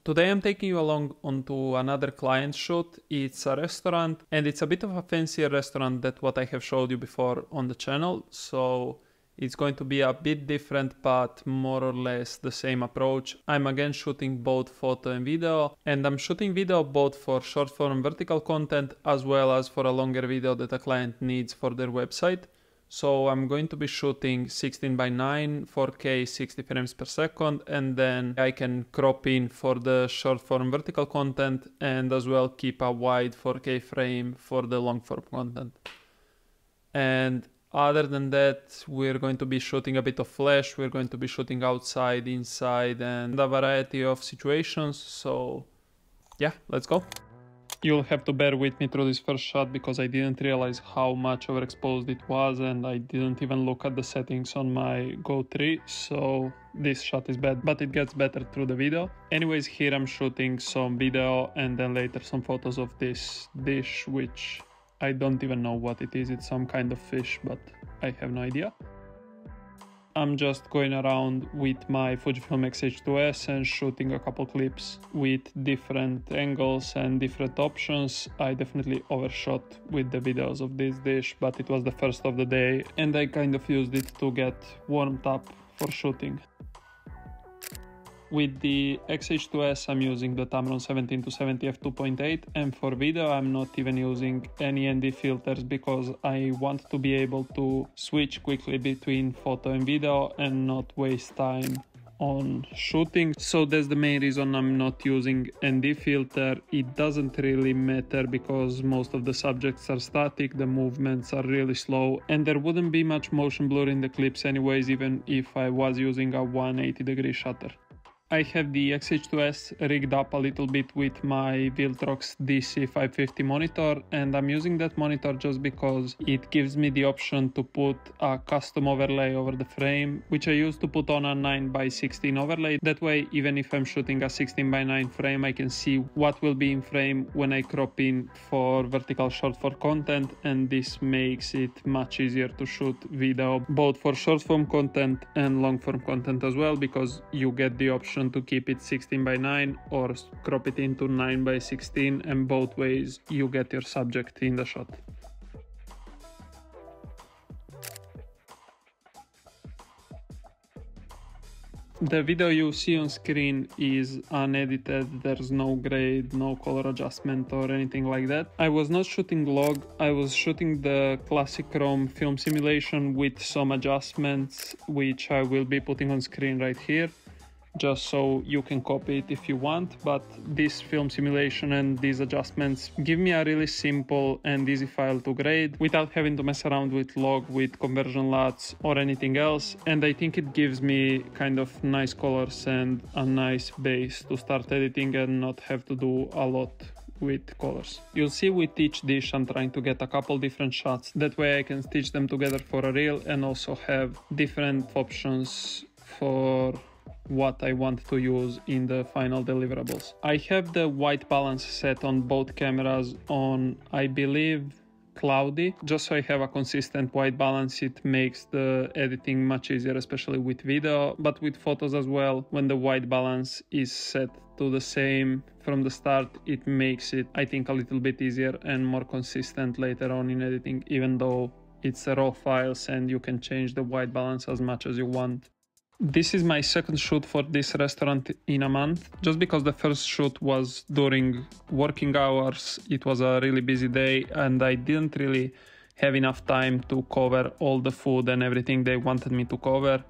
Today I'm taking you along onto another client shoot. It's a restaurant and it's a bit of a fancier restaurant than what I have showed you before on the channel. So it's going to be a bit different, but more or less the same approach. I'm again shooting both photo and video, and I'm shooting video both for short form vertical content as well as for a longer video that a client needs for their website. So I'm going to be shooting 16:9, 4K, 60 frames per second, and then I can crop in for the short form vertical content and as well keep a wide 4K frame for the long form content. And other than that, we're going to be shooting a bit of flash, we're going to be shooting outside, inside, and a variety of situations. So yeah, let's go. You'll have to bear with me through this first shot because I didn't realize how much overexposed it was, and I didn't even look at the settings on my Go 3, so this shot is bad, but it gets better through the video. Anyways, here I'm shooting some video and then later some photos of this dish, which I don't even know what it is. It's some kind of fish, but I have no idea. I'm just going around with my Fujifilm X-H2S and shooting a couple clips with different angles and different options. I definitely overshot with the videos of this dish, but it was the first of the day and I kind of used it to get warmed up for shooting. With the X-H2S I'm using the Tamron 17-70 f2.8, and for video I'm not even using any ND filters because I want to be able to switch quickly between photo and video and not waste time on shooting. So that's the main reason I'm not using ND filter. It doesn't really matter because most of the subjects are static, the movements are really slow, and there wouldn't be much motion blur in the clips anyways, even if I was using a 180-degree shutter. I have the X-H2S rigged up a little bit with my Viltrox DC550 monitor, and I'm using that monitor just because it gives me the option to put a custom overlay over the frame, which I used to put on a 9:16 overlay. That way, even if I'm shooting a 16:9 frame, I can see what will be in frame when I crop in for vertical short form content, and this makes it much easier to shoot video both for short form content and long form content as well, because you get the option to keep it 16:9 or crop it into 9:16, and both ways you get your subject in the shot. The video you see on screen is unedited, there's no grade, no color adjustment or anything like that. I was not shooting log, I was shooting the classic Chrome film simulation with some adjustments, which I will be putting on screen right here, just so you can copy it if you want. But this film simulation and these adjustments give me a really simple and easy file to grade without having to mess around with log, with conversion LUTs or anything else, and I think it gives me kind of nice colors and a nice base to start editing and not have to do a lot with colors. You'll see with each dish I'm trying to get a couple different shots, that way I can stitch them together for a reel and also have different options for what I want to use in the final deliverables. I have the white balance set on both cameras on, I believe, cloudy, just so I have a consistent white balance. It makes the editing much easier, especially with video, but with photos as well. When the white balance is set to the same from the start, it makes it, I think, a little bit easier and more consistent later on in editing, even though it's raw files and you can change the white balance as much as you want. This is my second shoot for this restaurant in a month, just because the first shoot was during working hours. It was a really busy day and I didn't really have enough time to cover all the food and everything they wanted me to cover.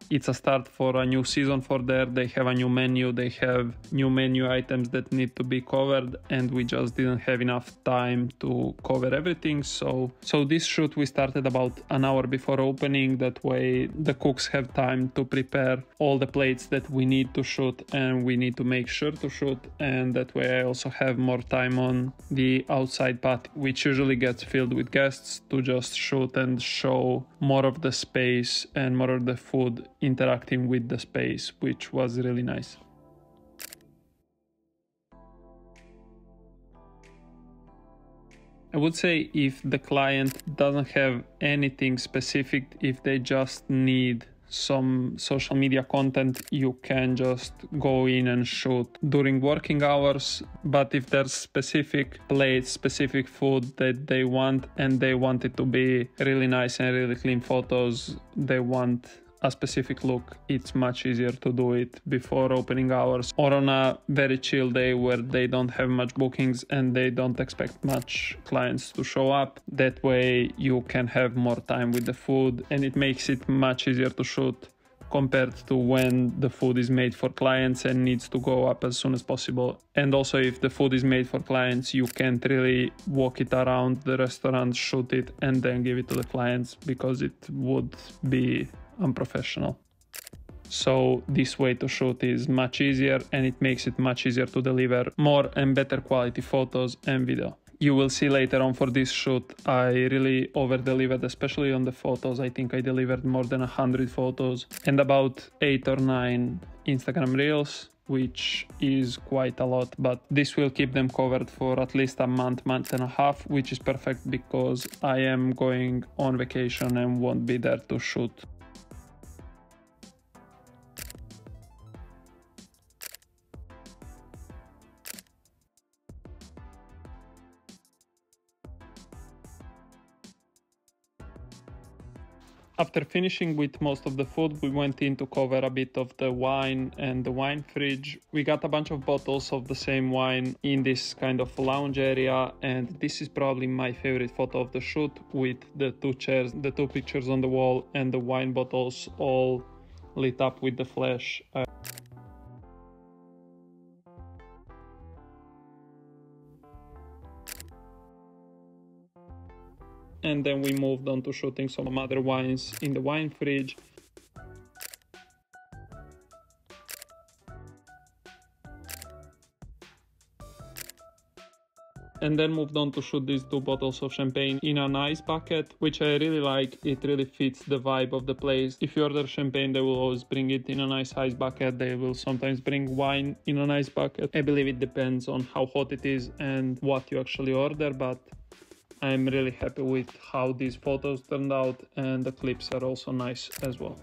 It's a start for a new season for there. They have a new menu, they have new menu items that need to be covered, and we just didn't have enough time to cover everything. So this shoot we started about an hour before opening. That way the cooks have time to prepare all the plates that we need to shoot and we need to make sure to shoot, and that way I also have more time on the outside patio, which usually gets filled with guests, to just shoot and show more of the space and more of the food interacting with the space, which was really nice. I would say if the client doesn't have anything specific, if they just need some social media content, you can just go in and shoot during working hours. But if there's specific plates, specific food that they want, and they want it to be really nice and really clean photos, they want a specific look, it's much easier to do it before opening hours or on a very chill day where they don't have much bookings and they don't expect much clients to show up. That way you can have more time with the food, and it makes it much easier to shoot compared to when the food is made for clients and needs to go up as soon as possible. And also, if the food is made for clients, you can't really walk it around the restaurant, shoot it, and then give it to the clients, because it would be unprofessional. So this way to shoot is much easier, and it makes it much easier to deliver more and better quality photos and video. You will see later on for this shoot, I really over-delivered, especially on the photos. I think I delivered more than 100 photos and about 8 or 9 Instagram reels, which is quite a lot, but this will keep them covered for at least a month, month and a half, which is perfect because I am going on vacation and won't be there to shoot. After finishing with most of the food, we went in to cover a bit of the wine and the wine fridge. We got a bunch of bottles of the same wine in this kind of lounge area, and this is probably my favorite photo of the shoot, with the 2 chairs, the 2 pictures on the wall, and the wine bottles all lit up with the flash. And then we moved on to shooting some other wines in the wine fridge. And then moved on to shoot these 2 bottles of champagne in an ice bucket, which I really like. It really fits the vibe of the place. If you order champagne, they will always bring it in a nice ice bucket. They will sometimes bring wine in an ice bucket. I believe it depends on how hot it is and what you actually order, but I'm really happy with how these photos turned out, and the clips are also nice as well.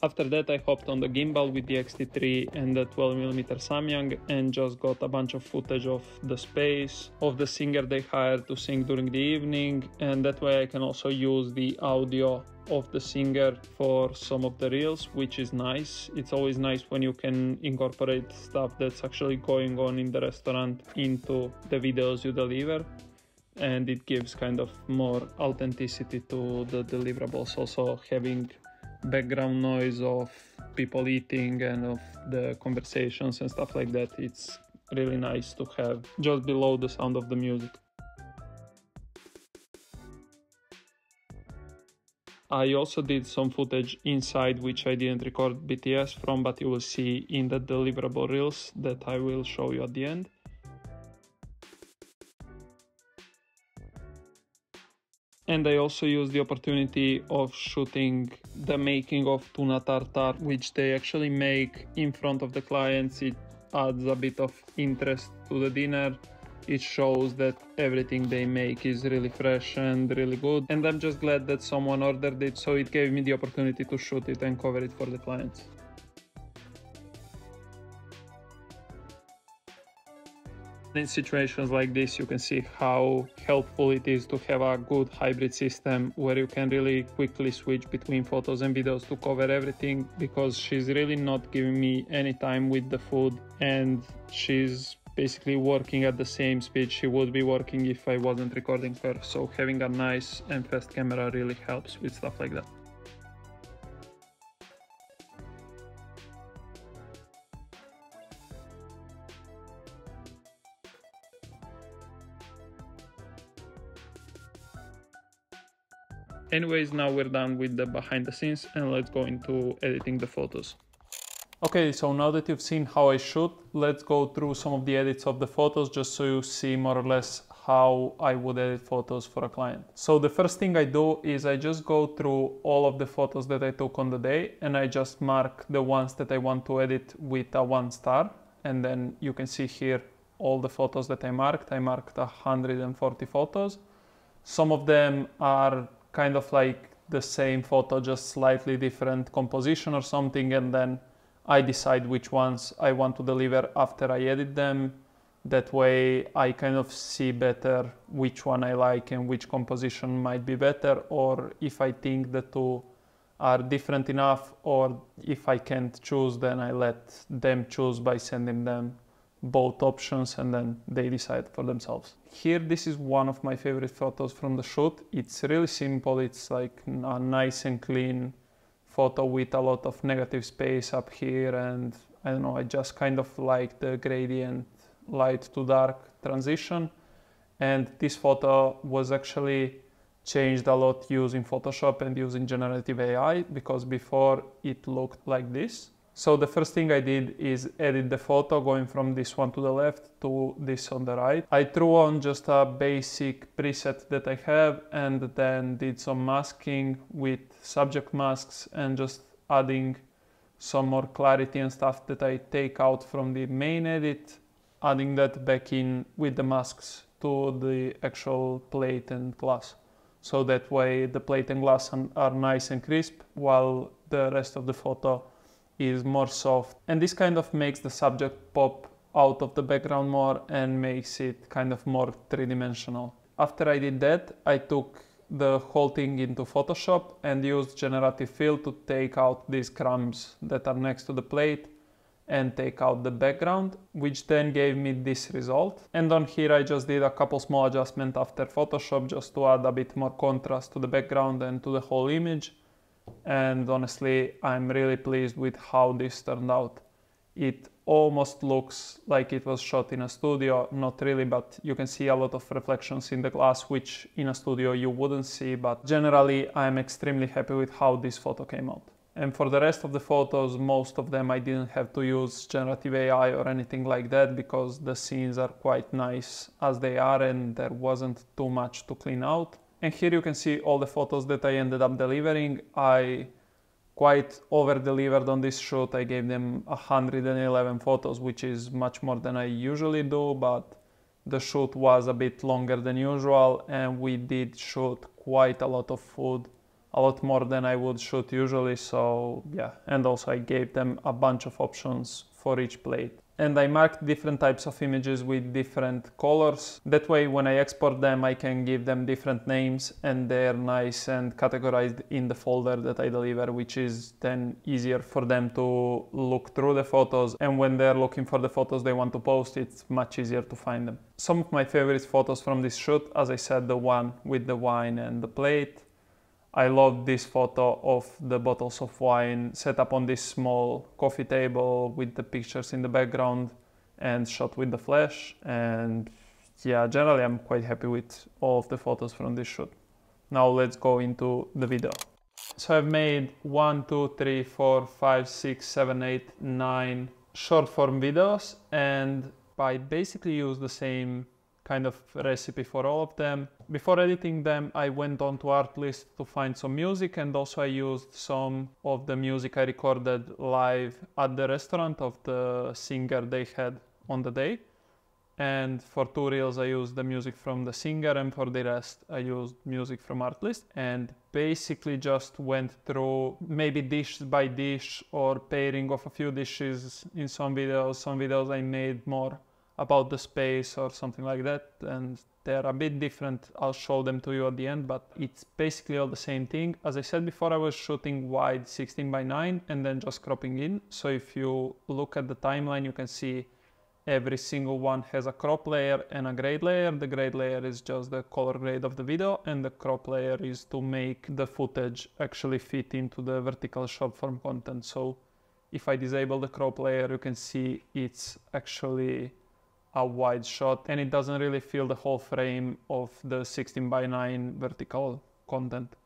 After that, I hopped on the gimbal with the X-T3 and the 12mm Samyang and just got a bunch of footage of the space, of the singer they hired to sing during the evening, and that way I can also use the audio of the singer for some of the reels, which is nice. It's always nice when you can incorporate stuff that's actually going on in the restaurant into the videos you deliver, and it gives kind of more authenticity to the deliverables. Also, having background noise of people eating and of the conversations and stuff like that, it's really nice to have just below the sound of the music. I also did some footage inside, which I didn't record BTS from, but you will see in the deliverable reels that I will show you at the end. And I also used the opportunity of shooting the making of tuna tartar, which they actually make in front of the clients. It adds a bit of interest to the dinner. It shows that everything they make is really fresh and really good. And I'm just glad that someone ordered it, so it gave me the opportunity to shoot it and cover it for the clients. In situations like this, you can see how helpful it is to have a good hybrid system where you can really quickly switch between photos and videos to cover everything, because she's really not giving me any time with the food, and she's basically working at the same speed she would be working if I wasn't recording her. So having a nice and fast camera really helps with stuff like that. Anyways, now we're done with the behind the scenes, and let's go into editing the photos. Okay, so now that you've seen how I shoot, let's go through some of the edits of the photos just so you see more or less how I would edit photos for a client. So the first thing I do is I just go through all of the photos that I took on the day, and I just mark the ones that I want to edit with a 1 star. And then you can see here all the photos that I marked. I marked 140 photos. Some of them are kind of like the same photo, just slightly different composition or something, and then I decide which ones I want to deliver after I edit them. That way I kind of see better which one I like and which composition might be better, or if I think the two are different enough, or if I can't choose, then I let them choose by sending them both options and then they decide for themselves. Here, this is one of my favorite photos from the shoot. It's really simple. It's like a nice and clean photo with a lot of negative space up here, and I don't know, I just kind of like the gradient light to dark transition. And this photo was actually changed a lot using Photoshop and using generative AI, because before it looked like this. So the first thing I did is edit the photo, going from this one to the left to this on the right. I threw on just a basic preset that I have, and then did some masking with subject masks and just adding some more clarity and stuff that I take out from the main edit, adding that back in with the masks to the actual plate and glass. So that way the plate and glass are nice and crisp, while the rest of the photo is more soft. And this kind of makes the subject pop out of the background more and makes it kind of more three-dimensional. After I did that, I took the whole thing into Photoshop and used generative fill to take out these crumbs that are next to the plate and take out the background, which then gave me this result. And on here I just did a couple small adjustments after Photoshop just to add a bit more contrast to the background and to the whole image. And honestly, I'm really pleased with how this turned out. It almost looks like it was shot in a studio, not really, but you can see a lot of reflections in the glass, which in a studio you wouldn't see, but generally I'm extremely happy with how this photo came out. And for the rest of the photos, most of them I didn't have to use generative AI or anything like that, because the scenes are quite nice as they are and there wasn't too much to clean out. And here you can see all the photos that I ended up delivering. I quite over-delivered on this shoot. I gave them 111 photos, which is much more than I usually do, but the shoot was a bit longer than usual and we did shoot quite a lot of food, a lot more than I would shoot usually, so yeah. And also I gave them a bunch of options for each plate. And I marked different types of images with different colors. That way when I export them I can give them different names and they're nice and categorized in the folder that I deliver, which is then easier for them to look through the photos, and when they're looking for the photos they want to post, it's much easier to find them. Some of my favorite photos from this shoot, as I said, the one with the wine and the plate. I love this photo of the bottles of wine set up on this small coffee table with the pictures in the background and shot with the flash. And yeah, generally I'm quite happy with all of the photos from this shoot. Now let's go into the video. So I've made 1, 2, 3, 4, 5, 6, 7, 8, 9 short form videos, and I basically use the same kind of recipe for all of them. Before editing them, I went on to Artlist to find some music, and also I used some of the music I recorded live at the restaurant of the singer they had on the day. And for 2 reels I used the music from the singer, and for the rest I used music from Artlist, and basically just went through maybe dish by dish or pairing of a few dishes in some videos. Some videos I made more about the space or something like that, and they're a bit different. I'll show them to you at the end, but it's basically all the same thing. As I said before, I was shooting wide 16:9 and then just cropping in. So if you look at the timeline, you can see every single one has a crop layer and a grade layer. The grade layer is just the color grade of the video, and the crop layer is to make the footage actually fit into the vertical short form content. So if I disable the crop layer, you can see it's actually a wide shot and it doesn't really fill the whole frame of the 16:9 vertical content.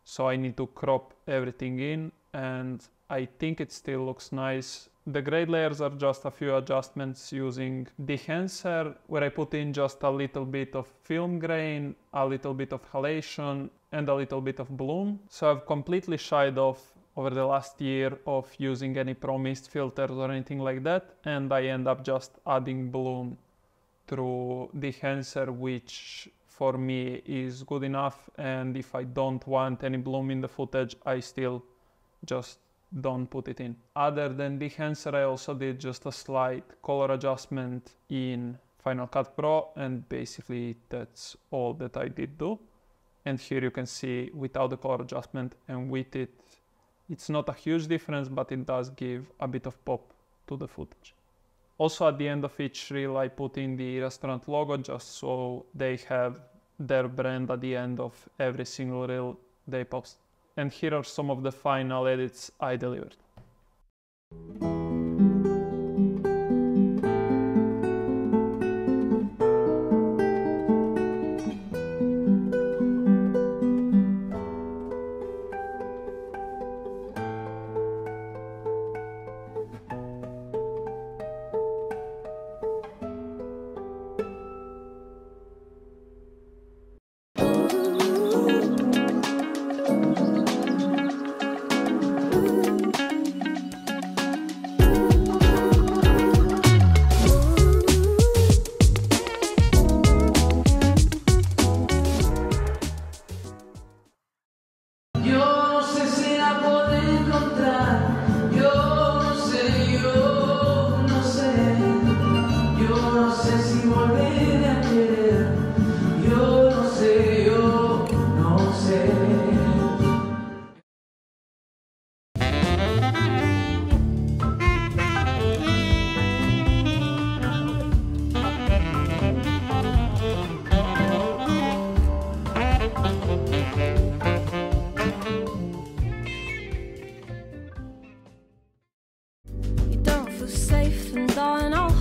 So I need to crop everything in, and I think it still looks nice. The grade layers are just a few adjustments using dehancer, where I put in just a little bit of film grain, a little bit of halation, and a little bit of bloom. So I've completely shied off over the last year of using any Pro Mist filters or anything like that, and I end up just adding bloom through dehancer, which for me is good enough, and if I don't want any bloom in the footage, I still just don't put it in. Other than the enhancer, I also did just a slight color adjustment in Final Cut Pro, and basically that's all that I did do. And here you can see without the color adjustment and with it, it's not a huge difference, but it does give a bit of pop to the footage. Also at the end of each reel I put in the restaurant logo just so they have their brand at the end of every single reel they post. And here are some of the final edits I delivered. Safe and dying.